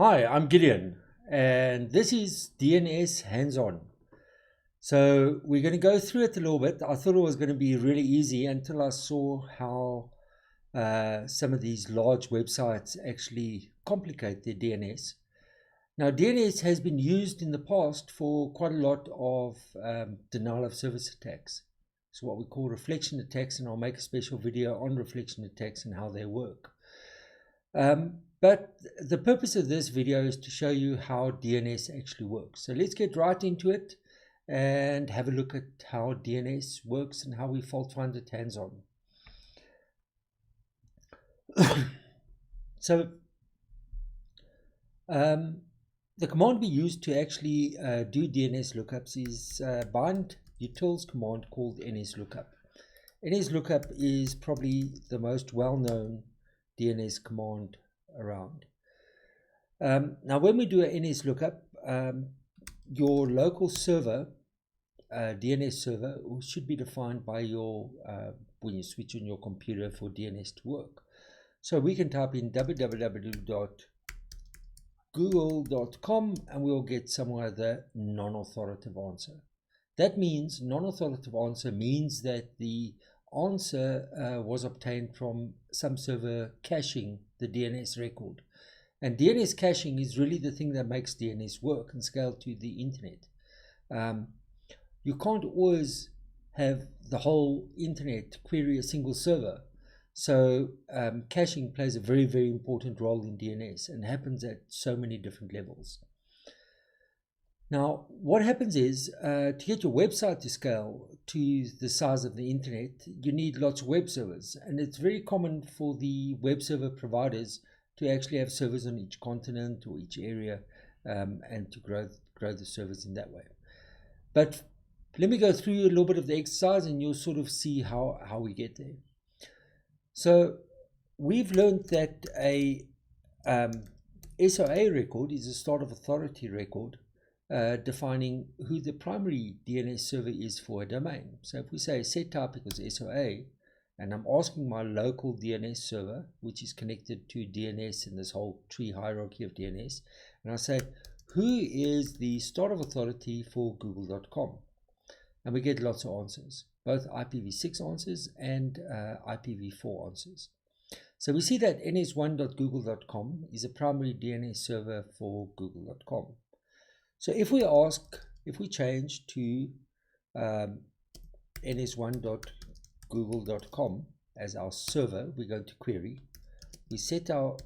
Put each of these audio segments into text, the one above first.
Hi, I'm Gideon, and this is DNS Hands-On. So we're going to go through it a little bit. I thought it was going to be really easy until I saw how some of these large websites actually complicate their DNS. Now, DNS has been used in the past for quite a lot of denial of service attacks. It's what we call reflection attacks, and I'll make a special video on reflection attacks and how they work. But the purpose of this video is to show you how DNS actually works. So let's get right into it and have a look at how DNS works and how we fault find it hands-on. So the command we use to actually do DNS lookups is bind utils command called NSLOOKUP. NSLOOKUP is probably the most well-known DNS command around. Now when we do an NSLOOKUP, your local server, DNS server, should be defined by your when you switch on your computer for DNS to work. So we can type in www.google.com and we'll get somewhere the non-authoritative answer. That means non-authoritative answer means that the answer was obtained from some server caching the DNS record. And DNS caching is really the thing that makes DNS work and scale to the internet. You can't always have the whole internet query a single server. So caching plays a very, very important role in DNS and happens at so many different levels. Now, what happens is, to get your website to scale to the size of the internet, you need lots of web servers. And it's very common for the web server providers to actually have servers on each continent or each area and to grow the servers in that way. But let me go through a little bit of the exercise and you'll sort of see how we get there. So we've learned that a SOA record is a start of authority record, defining who the primary DNS server is for a domain. So if we say set type equals SOA, and I'm asking my local DNS server, which is connected to DNS in this whole tree hierarchy of DNS, and I say, who is the start of authority for google.com? And we get lots of answers, both IPv6 answers and IPv4 answers. So we see that ns1.google.com is a primary DNS server for google.com. So if we change to ns1.google.com as our server, we go to query, we set our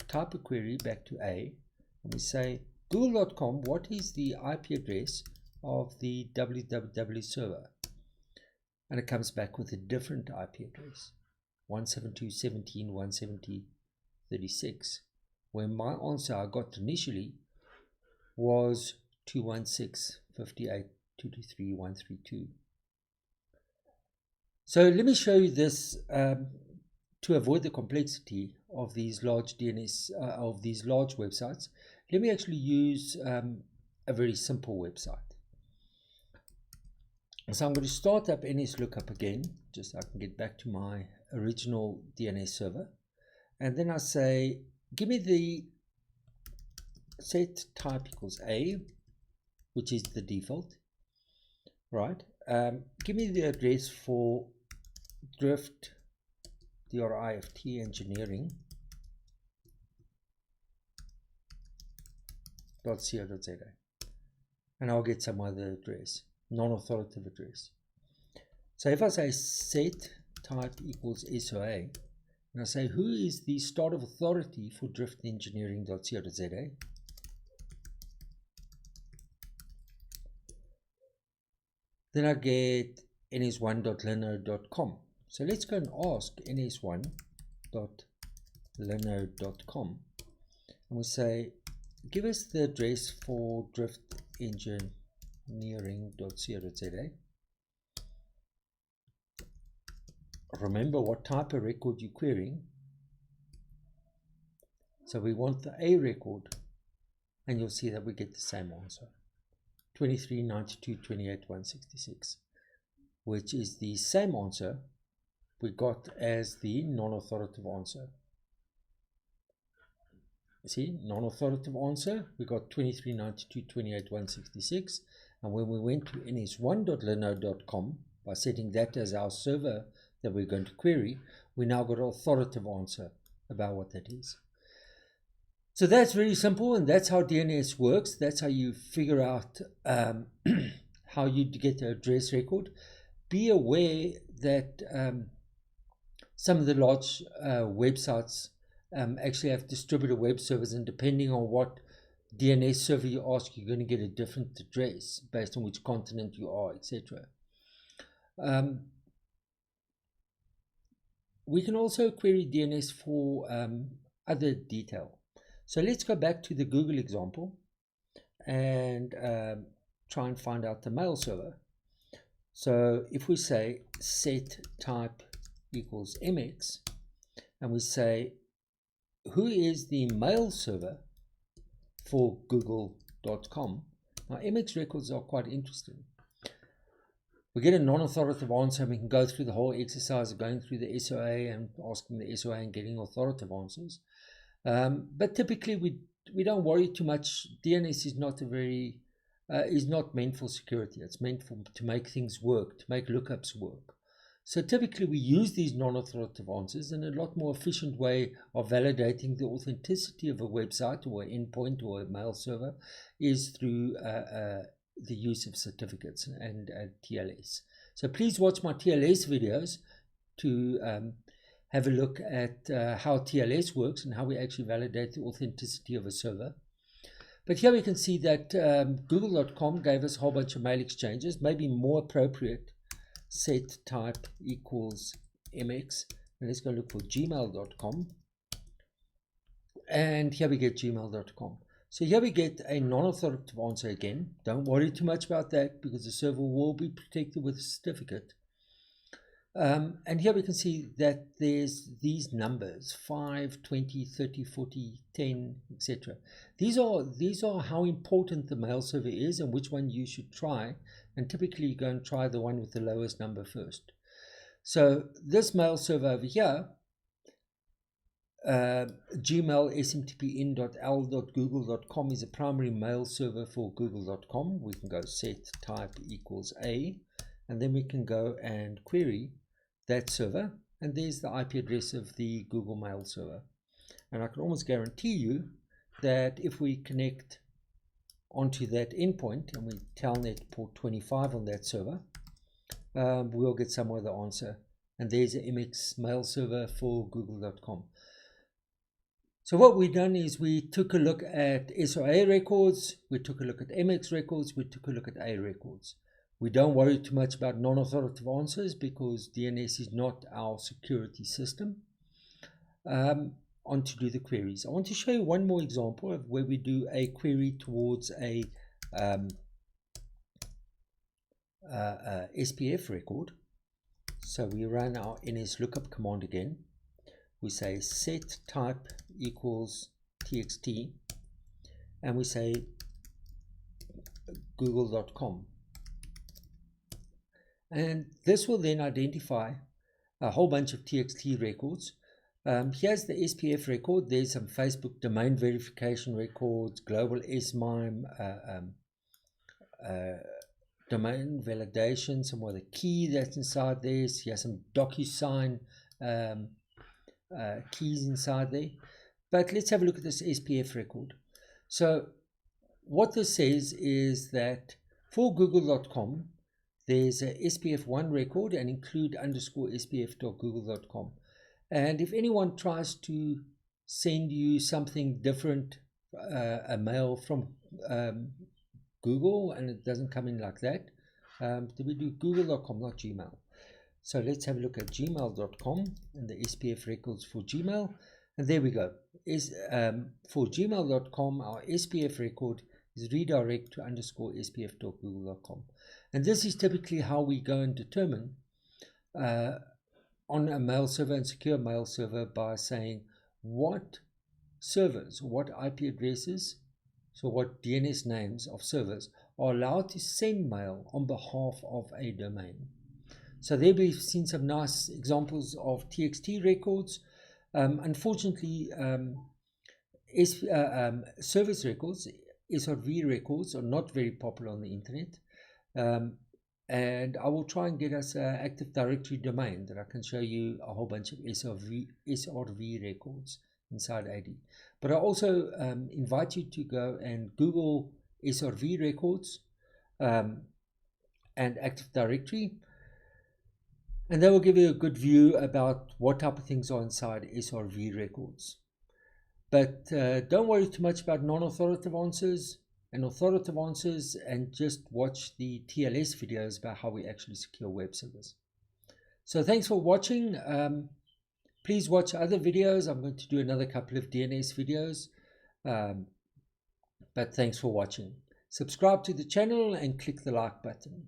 type of query back to A, and we say google.com, what is the IP address of the www server? And it comes back with a different IP address, 172.170.170.36, where my answer I got initially was 216.58.223.132. So let me show you this to avoid the complexity of these large DNS, of these large websites. Let me actually use a very simple website. So I'm going to start up NSLOOKUP again, just so I can get back to my original DNS server. And then I say, give me the set type equals A, which is the default, right? Give me the address for drift, D-R-I-F-T engineering.co.za, and I'll get some other address, non-authoritative address. So if I say set type equals SOA, and I say who is the start of authority for drift engineering.co.za, then I get ns1.linode.com. So let's go and ask ns1.linode.com, and we say, give us the address for drift engineering.co.za. Remember what type of record you're querying. So we want the A record, and you'll see that we get the same answer, 23.92.28.166, which is the same answer we got as the non-authoritative answer. See, non-authoritative answer, we got 2392.28.166. And when we went to ns1.linode.com, by setting that as our server that we're going to query, we now got an authoritative answer about what that is. So that's very simple, and that's how DNS works. That's how you figure out how you get the address record. Be aware that some of the large websites actually have distributed web servers, and depending on what DNS server you ask, you're going to get a different address based on which continent you are, etc. We can also query DNS for other detail. So let's go back to the Google example and try and find out the mail server. So if we say set type equals mx, and we say who is the mail server for google.com. Now mx records are quite interesting. We get a non-authoritative answer, and we can go through the whole exercise of going through the SOA and asking the SOA and getting authoritative answers. But typically we don't worry too much. DNS is not is not meant for security. It's meant to make things work, to make lookups work. So typically we use these non-authoritative answers, and a lot more efficient way of validating the authenticity of a website or an endpoint or a mail server is through the use of certificates and TLS. So please watch my TLS videos to have a look at how TLS works and how we actually validate the authenticity of a server. But here we can see that google.com gave us a whole bunch of mail exchanges. Maybe more appropriate, set type equals mx, and let's go look for gmail.com, and here we get gmail.com. So here we get a non-authoritative answer again. Don't worry too much about that, because the server will be protected with a certificate. And here we can see that there's these numbers 5, 20, 30, 40, 10, etc. These are how important the mail server is and which one you should try. And typically you go and try the one with the lowest number first. So this mail server over here, gmail smtpn.l.google.com, is a primary mail server for google.com. We can go set type equals a, and then we can go and query that server, and there's the IP address of the Google Mail server. And I can almost guarantee you that if we connect onto that endpoint and we telnet port 25 on that server, we'll get some other answer. And there's an MX mail server for google.com. So what we've done is we took a look at SOA records, we took a look at MX records, we took a look at A records. We don't worry too much about non-authoritative answers because DNS is not our security system. On to do the queries. I want to show you one more example of where we do a query towards a SPF record. So we run our ns lookup command again. We say set type equals txt, and we say google.com. And this will then identify a whole bunch of TXT records. Here's the SPF record. There's some Facebook domain verification records, global SMIME, domain validation, some of the key that's inside there. So here's some DocuSign keys inside there. But let's have a look at this SPF record. So what this says is that for google.com, there's a SPF1 record and include _ spf.google.com. And if anyone tries to send you something different, a mail from Google, and it doesn't come in like that, we do google.com, not Gmail. So let's have a look at gmail.com and the SPF records for Gmail. And there we go. For gmail.com, our SPF record is redirect to _ spf.google.com. And this is typically how we go and determine on a mail server and secure mail server by saying what servers, what IP addresses, so what DNS names of servers are allowed to send mail on behalf of a domain. So there we've seen some nice examples of TXT records. Unfortunately, service records, SRV records, are not very popular on the internet. And I will try and get us an Active Directory domain that I can show you a whole bunch of SRV records inside AD. But I also invite you to go and Google SRV records and Active Directory, and they will give you a good view about what type of things are inside SRV records. But don't worry too much about non-authoritative answers and authoritative answers, and just watch the TLS videos about how we actually secure web servers. So thanks for watching. Please watch other videos. I'm going to do another couple of DNS videos. But thanks for watching. Subscribe to the channel and click the like button.